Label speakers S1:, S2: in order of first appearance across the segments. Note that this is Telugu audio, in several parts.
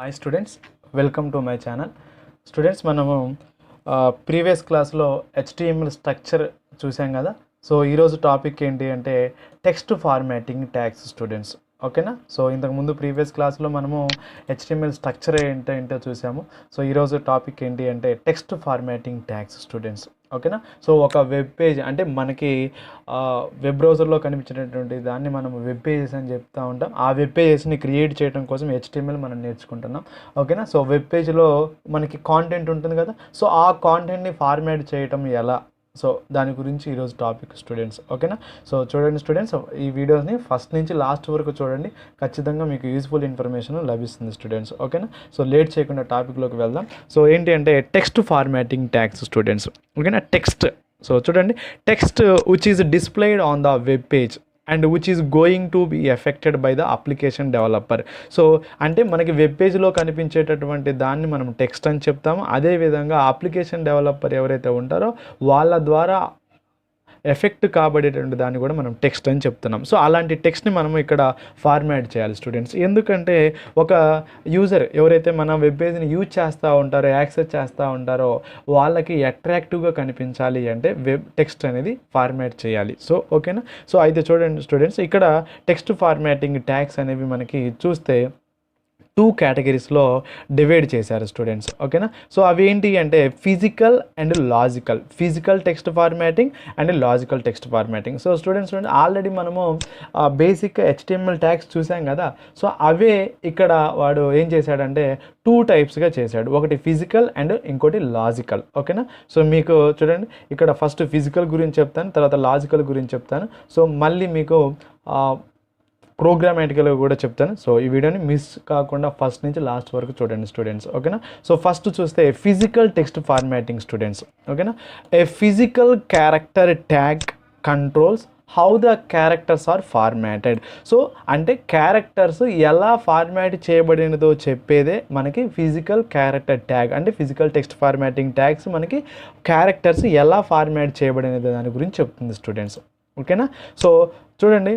S1: Hi students, welcome to my channel. Students, మనము ప్రీవియస్ క్లాస్లో HTML స్ట్రక్చర్ చూసాం కదా. సో ఈరోజు టాపిక్ ఏంటి అంటే టెక్స్ట్ ఫార్మాటింగ్ ట్యాగ్స్ స్టూడెంట్స్. ఓకేనా? సో ఇంతకుముందు ప్రీవియస్ క్లాస్లో మనము HTML స్ట్రక్చర్ ఏంటో చూసాము. సో ఈరోజు టాపిక్ ఏంటి అంటే టెక్స్ట్ ఫార్మాటింగ్ ట్యాగ్స్ స్టూడెంట్స్. ఓకేనా? సో ఒక వెబ్ పేజ్ అంటే మనకి వెబ్ బ్రౌజర్లో కనిపించేటటువంటి దాన్ని మనం వెబ్ పేజెస్ అని చెప్తూ ఉంటాం. ఆ వెబ్ పేజెస్ని క్రియేట్ చేయడం కోసం HTML మనం నేర్చుకుంటున్నాం. ఓకేనా? సో వెబ్ పేజ్లో మనకి కాంటెంట్ ఉంటుంది కదా. సో ఆ కాంటెంట్ని ఫార్మాట్ చేయటం ఎలా, సో దాని గురించి ఈరోజు టాపిక్ స్టూడెంట్స్. ఓకేనా? సో చూడండి స్టూడెంట్స్, ఈ వీడియోస్ని ఫస్ట్ నుంచి లాస్ట్ వరకు చూడండి, ఖచ్చితంగా మీకు యూస్ఫుల్ ఇన్ఫర్మేషన్ లభిస్తుంది స్టూడెంట్స్. ఓకేనా? సో లేట్ చేయకుండా టాపిక్లోకి వెళ్దాం. సో ఏంటి అంటే టెక్స్ట్ ఫార్మాటింగ్ ట్యాగ్స్ స్టూడెంట్స్. ఓకేనా? టెక్స్ట్, సో చూడండి, text which is displayed on the web page and which is going to be affected by the application developer. So అంటే మనకి వెబ్ పేజ్లో కనిపించేటటువంటి దాన్ని మనం టెక్స్ట్ అని చెప్తాము. అదేవిధంగా అప్లికేషన్ డెవలపర్ ఎవరైతే ఉంటారో వాళ్ళ ద్వారా ఎఫెక్ట్ కాబడేటువంటి దాన్ని కూడా మనం టెక్స్ట్ అని చెప్తున్నాం. సో అలాంటి టెక్స్ట్ని మనం ఇక్కడ ఫార్మాట్ చేయాలి స్టూడెంట్స్. ఎందుకంటే ఒక యూజర్ ఎవరైతే మన వెబ్ పేజ్ని యూజ్ చేస్తూ ఉంటారో, యాక్సెస్ చేస్తూ ఉంటారో వాళ్ళకి అట్రాక్టివ్గా కనిపించాలి అంటే వెబ్ టెక్స్ట్ అనేది ఫార్మాట్ చేయాలి. సో ఓకేనా? సో అయితే చూడండి స్టూడెంట్స్, ఇక్కడ టెక్స్ట్ ఫార్మాటింగ్ ట్యాగ్స్ అనేవి మనకి చూస్తే 2 కేటగిరీస్లో డివైడ్ చేశారు స్టూడెంట్స్. ఓకేనా? సో అవి ఏంటి అంటే physical and logical. Physical text formatting and logical text formatting. So students already మనము బేసిక్ HTML ట్యాగ్స్ చూసాం కదా. సో అవే ఇక్కడ వాడు ఏం చేశాడంటే 2 టైప్స్గా చేశాడు. ఒకటి ఫిజికల్ అండ్ ఇంకోటి లాజికల్. ఓకేనా? సో మీకు చూడండి, ఇక్కడ ఫస్ట్ ఫిజికల్ గురించి చెప్తాను, తర్వాత లాజికల్ గురించి చెప్తాను. సో మళ్ళీ మీకు ప్రోగ్రామాటికల్గా కూడా చెప్తాను. సో ఈ వీడియోని మిస్ కాకుండా ఫస్ట్ నుంచి లాస్ట్ వరకు చూడండి స్టూడెంట్స్. ఓకేనా? సో ఫస్ట్ చూస్తే ఫిజికల్ టెక్స్ట్ ఫార్మాటింగ్ స్టూడెంట్స్. ఓకేనా? A physical character tag controls how the characters are formatted. So అంటే క్యారెక్టర్స్ ఎలా ఫార్మాట్ చేయబడినదో చెప్పేదే మనకి ఫిజికల్ క్యారెక్టర్ ట్యాగ్. అంటే ఫిజికల్ టెక్స్ట్ ఫార్మాటింగ్ ట్యాగ్స్ మనకి క్యారెక్టర్స్ ఎలా ఫార్మాట్ చేయబడినదో దాని గురించి చెప్తుంది స్టూడెంట్స్. ఓకేనా? సో చూడండి,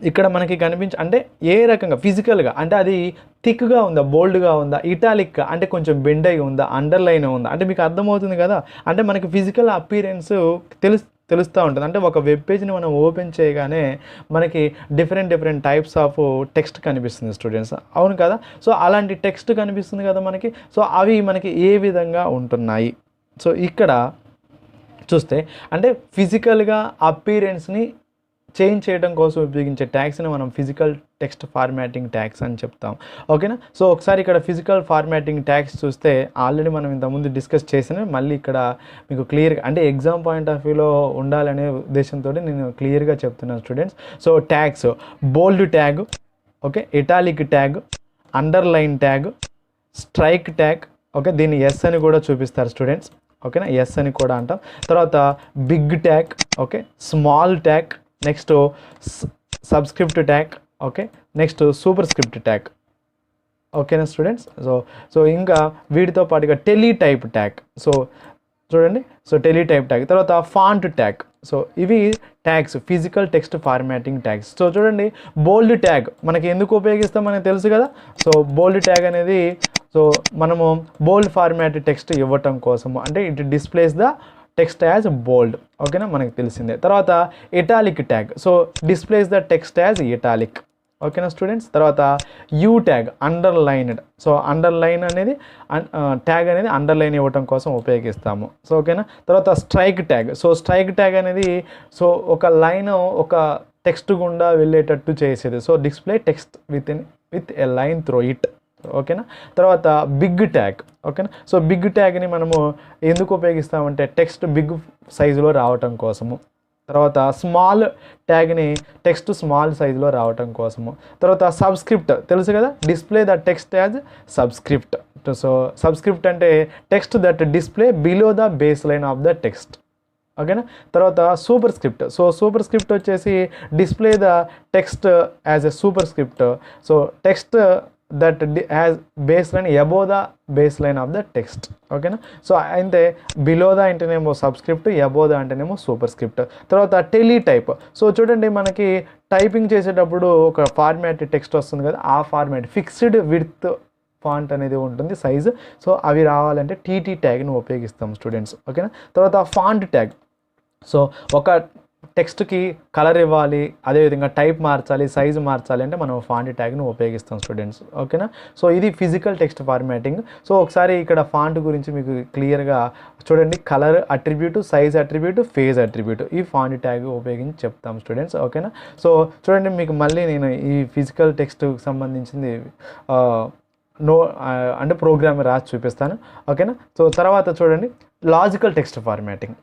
S1: ఇక్కడ మనకి అంటే ఏ రకంగా ఫిజికల్గా అంటే అది థిక్గా ఉందా, బోల్డ్గా ఉందా, ఇటాలిక్ అంటే కొంచెం బెండ్ అయి ఉందా, అండర్లైన్ ఉందా, అంటే మీకు అర్థమవుతుంది కదా. అంటే మనకి ఫిజికల్ అపీరెన్స్ తెలుస్తూ ఉంటుంది. అంటే ఒక వెబ్ పేజ్ని మనం ఓపెన్ చేయగానే మనకి డిఫరెంట్ టైప్స్ ఆఫ్ టెక్స్ట్ కనిపిస్తుంది స్టూడెంట్స్. అవును కదా? సో అలాంటి టెక్స్ట్ కనిపిస్తుంది కదా మనకి. సో అవి మనకి ఏ విధంగా ఉంటున్నాయి. సో ఇక్కడ చూస్తే అంటే ఫిజికల్గా అపీరెన్స్ని చేంజ్ చేయడం కోసం ఉపయోగించే ట్యాగ్స్ని మనం ఫిజికల్ టెక్స్ట్ ఫార్మాటింగ్ ట్యాగ్స్ అని చెప్తాం. ఓకేనా? సో ఒకసారి ఇక్కడ ఫిజికల్ ఫార్మాటింగ్ ట్యాగ్స్ చూస్తే ఆల్రెడీ మనం ఇంతకుముందు డిస్కస్ చేసిన, మళ్ళీ ఇక్కడ మీకు క్లియర్గా అంటే ఎగ్జామ్ పాయింట్ ఆఫ్ వ్యూలో ఉండాలనే ఉద్దేశంతో నేను క్లియర్గా చెప్తున్నాను students. So tags bold tag, okay, italic tag, underline tag, strike tag, okay, దీన్ని ఎస్ అని కూడా చూపిస్తారు స్టూడెంట్స్. ఓకేనా? ఎస్ అని కూడా అంటాం. తర్వాత big tag, okay, small tag, next subscript tag, okay, next superscript tag. ఓకేనా స్టూడెంట్స్? సో ఇంకా వీటితో పాటుగా టెలిటైప్ ట్యాగ్. సో చూడండి, సో టెలిటైప్ ట్యాగ్, తర్వాత ఫాంట్ ట్యాగ్. సో ఇవి tags, physical text formatting tags. So చూడండి, బోల్డ్ ట్యాగ్ మనకి ఎందుకు ఉపయోగిస్తాం మనకి తెలుసు కదా. సో బోల్డ్ ట్యాగ్ అనేది సో మనము బోల్డ్ ఫార్మాట్ టెక్స్ట్ ఇవ్వటం కోసము, అంటే it displays the text as bold. ఓకేనా? మనకి తెలిసిందే. తర్వాత italic tag, so displays the text as italic. ఓకేనా స్టూడెంట్స్? తర్వాత U tag, underlined. So underline అనేది ట్యాగ్ అనేది అండర్లైన్ ఇవ్వటం కోసం ఉపయోగిస్తాము. సో ఓకేనా? తర్వాత strike tag. So strike tag అనేది సో ఒక లైన్ ఒక టెక్స్ట్ గుండా వెళ్ళేటట్టు చేసేది. So display text with a line through it. ఓకేనా? తర్వాత బిగ్ ట్యాగ్. ఓకేనా? సో బిగ్ ట్యాగ్ని మనము ఎందుకు ఉపయోగిస్తామంటే టెక్స్ట్ బిగ్ సైజులో రావటం కోసము. తర్వాత స్మాల్ ట్యాగ్ని టెక్స్ట్ స్మాల్ సైజులో రావటం కోసము. తర్వాత సబ్స్క్రిప్ట్ తెలుసు కదా, display the text as subscript. So subscript అంటే text that display below the baseline of the text. ఓకేనా? తర్వాత superscript. So superscript వచ్చేసి display the text as a superscript. So text that has baseline above the baseline of the text. ఓకేనా? సో అయితే బిలో ద అంటేనేమో సబ్స్క్రిప్ట్, అబోవ్ ద అంటేనేమో సూపర్ స్క్రిప్ట్. తర్వాత టెలిటైప్. సో చూడండి, మనకి టైపింగ్ చేసేటప్పుడు ఒక ఫార్మాట్ టెక్స్ట్ వస్తుంది కదా, ఆ ఫార్మాట్ ఫిక్స్డ్ విడ్త్ ఫాంట్ అనేది ఉంటుంది సైజు. సో అవి రావాలంటే టీటీ ట్యాగ్ని ఉపయోగిస్తాం స్టూడెంట్స్, ఓకేనా. తర్వాత ఫాంట్ ట్యాగ్, సో ఒక టెక్స్ట్కి కలర్ ఇవ్వాలి, అదేవిధంగా టైప్ మార్చాలి, సైజు మార్చాలి అంటే మనం ఫాంట్ ట్యాగ్ను ఉపయోగిస్తాం స్టూడెంట్స్, ఓకేనా. సో ఇది ఫిజికల్ టెక్స్ట్ ఫార్మాటింగ్. సో ఒకసారి ఇక్కడ ఫాంట్ గురించి మీకు క్లియర్గా చూడండి, colour attribute, size attribute, phase attribute, ఈ ఫాంట్ ట్యాగ్ ఉపయోగించి చెప్తాం స్టూడెంట్స్, ఓకేనా. సో చూడండి, మీకు మళ్ళీ నేను ఈ ఫిజికల్ టెక్స్ట్కి సంబంధించింది అంటే ప్రోగ్రామ్ రాసి చూపిస్తాను, ఓకేనా. సో తర్వాత చూడండి లాజికల్ టెక్స్ట్ ఫార్మాటింగ్,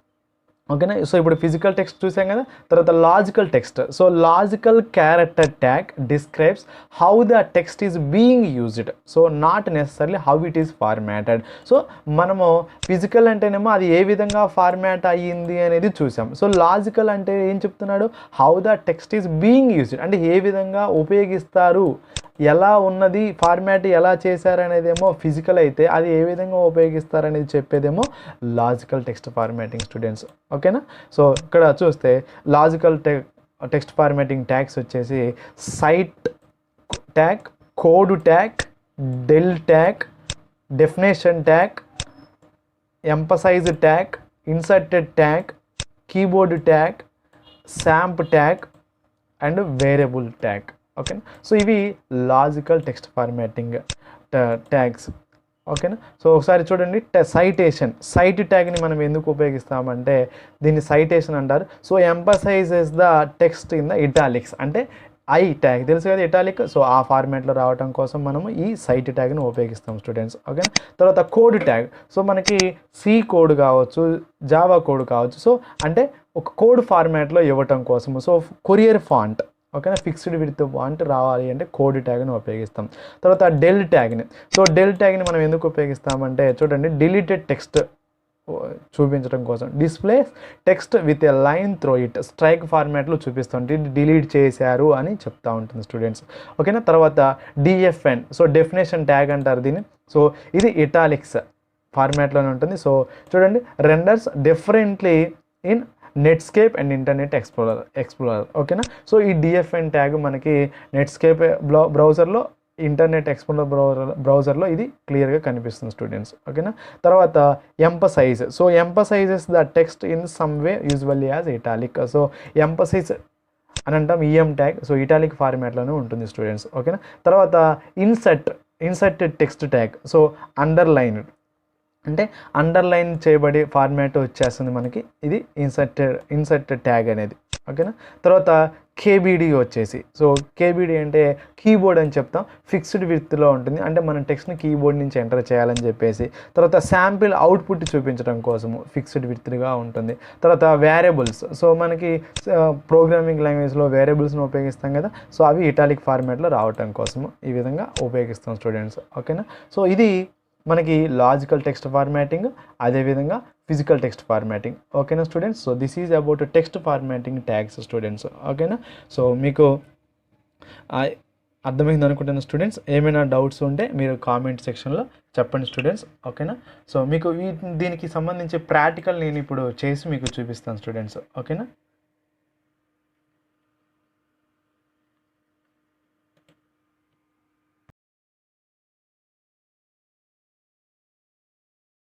S1: ఓకేనా. సో ఇప్పుడు ఫిజికల్ టెక్స్ట్ చూసాం కదా, తర్వాత logical text. So logical character tag describes how the text is being used, so not necessarily how it is formatted. So మనము ఫిజికల్ అంటేనేమో అది ఏ విధంగా ఫార్మాట్ అయ్యింది అనేది చూసాం. సో లాజికల్ అంటే ఏం చెప్తున్నాడు, how the text is being used అంటే ఏ విధంగా ఉపయోగిస్తారు, ఎలా ఉన్నది ఫార్మాట్ ఎలా చేశారనేదేమో ఫిజికల్ అయితే, అది ఏ విధంగా ఉపయోగిస్తారనేది చెప్పేదేమో లాజికల్ టెక్స్ట్ ఫార్మాటింగ్ స్టూడెంట్స్, ఓకేనా. సో ఇక్కడ చూస్తే లాజికల్ టెక్స్ట్ ఫార్మాటింగ్ ట్యాగ్స్ వచ్చేసి cite tag, code tag, del tag, definition tag, emphasize tag, inserted tag, keyboard tag, samp tag and variable tag, ఓకేనా. సో ఇవి లాజికల్ టెక్స్ట్ ఫార్మాటింగ్ ట్యాగ్స్, ఓకేనా. సో ఒకసారి చూడండి, సైట్ ట్యాగ్ని మనం ఎందుకు ఉపయోగిస్తామంటే దీన్ని సైటేషన్ అంటారు. So ఎంపసైజెస్ the text in the italics అంటే ఐ ట్యాగ్ తెలుసు కదా ఇటాలిక్, సో ఆ ఫార్మాట్లో రావడం కోసం మనము ఈ సైట్ ట్యాగ్ని ఉపయోగిస్తాం స్టూడెంట్స్, ఓకేనా. తర్వాత కోడ్ ట్యాగ్, సో మనకి సి కోడ్ కావచ్చు, జావా కోడ్ కావచ్చు, సో అంటే ఒక కోడ్ ఫార్మాట్లో ఇవ్వటం కోసము. సో కొరియర్ ఫాంట్, ఓకేనా, ఫిక్స్డ్ విత్ ఫాంట్ రావాలి అంటే కోడ్ ట్యాగ్ని ఉపయోగిస్తాం. తర్వాత డెల్ ట్యాగ్ని, సో డెల్ ట్యాగ్ని మనం ఎందుకు ఉపయోగిస్తామంటే చూడండి, డిలీటెడ్ టెక్స్ట్ చూపించడం కోసం, display text with a line throw it, strike ఫార్మాట్లో చూపిస్తుంటే డిలీట్ చేశారు అని చెప్తా ఉంటుంది స్టూడెంట్స్, ఓకేనా. తర్వాత డిఎఫ్ఎన్, సో డెఫినేషన్ ట్యాగ్ అంటారు దీన్ని. సో ఇది ఇటాలిక్స్ ఫార్మాట్లోనే ఉంటుంది. సో చూడండి, renders differently in Netscape and internet explorer, ఓకేనా. సో ఈ డిఎఫ్ఎన్ ట్యాగ్ మనకి నెట్స్కేప్ బ్రౌజర్లో, ఇంటర్నెట్ ఎక్స్ప్లోరర్ బ్రౌజర్లో ఇది క్లియర్గా కనిపిస్తుంది స్టూడెంట్స్, ఓకేనా. తర్వాత emphasise, so ఎంపసైజెస్ the text in some way usually as italic, so emphasise అని అంటాం ఈఎం ట్యాగ్, సో ఇటాలిక్ ఫార్మాట్లోనే ఉంటుంది స్టూడెంట్స్, ఓకేనా. తర్వాత inserted text tag, so underline అంటే అండర్లైన్ చేయబడి ఫార్మాట్ వచ్చేస్తుంది మనకి, ఇది ఇన్సర్టెడ్ ట్యాగ్ అనేది, ఓకేనా. తర్వాత కేబీడీ వచ్చేసి, సో కేబీడీ అంటే కీబోర్డ్ అని చెప్తాం, ఫిక్స్డ్ విత్లో ఉంటుంది అంటే మనం టెక్స్ట్ని కీబోర్డ్ నుంచి ఎంటర్ చేయాలని చెప్పేసి. తర్వాత శాంపిల్ అవుట్పుట్ చూపించడం కోసము ఫిక్స్డ్ విత్గా ఉంటుంది. తర్వాత వేరియబుల్స్, సో మనకి ప్రోగ్రామింగ్ లాంగ్వేజ్లో వేరియబుల్స్ని ఉపయోగిస్తాం కదా, సో అవి ఇటాలిక్ ఫార్మాట్లో రావటం కోసము ఈ విధంగా ఉపయోగిస్తాం స్టూడెంట్స్, ఓకేనా. సో ఇది మనకి లాజికల్ టెక్స్ట్ ఫార్మాటింగ్, అదేవిధంగా ఫిజికల్ టెక్స్ట్ ఫార్మాటింగ్, ఓకేనా students. So this is about text formatting tags students, ఓకేనా. సో మీకు అర్థమైంది అనుకుంటున్న స్టూడెంట్స్, ఏమైనా డౌట్స్ ఉంటే మీరు కామెంట్ సెక్షన్లో చెప్పండి స్టూడెంట్స్, ఓకేనా. సో మీకు దీనికి సంబంధించి ప్రాక్టికల్ నేను ఇప్పుడు చేసి మీకు చూపిస్తాను స్టూడెంట్స్, ఓకేనా.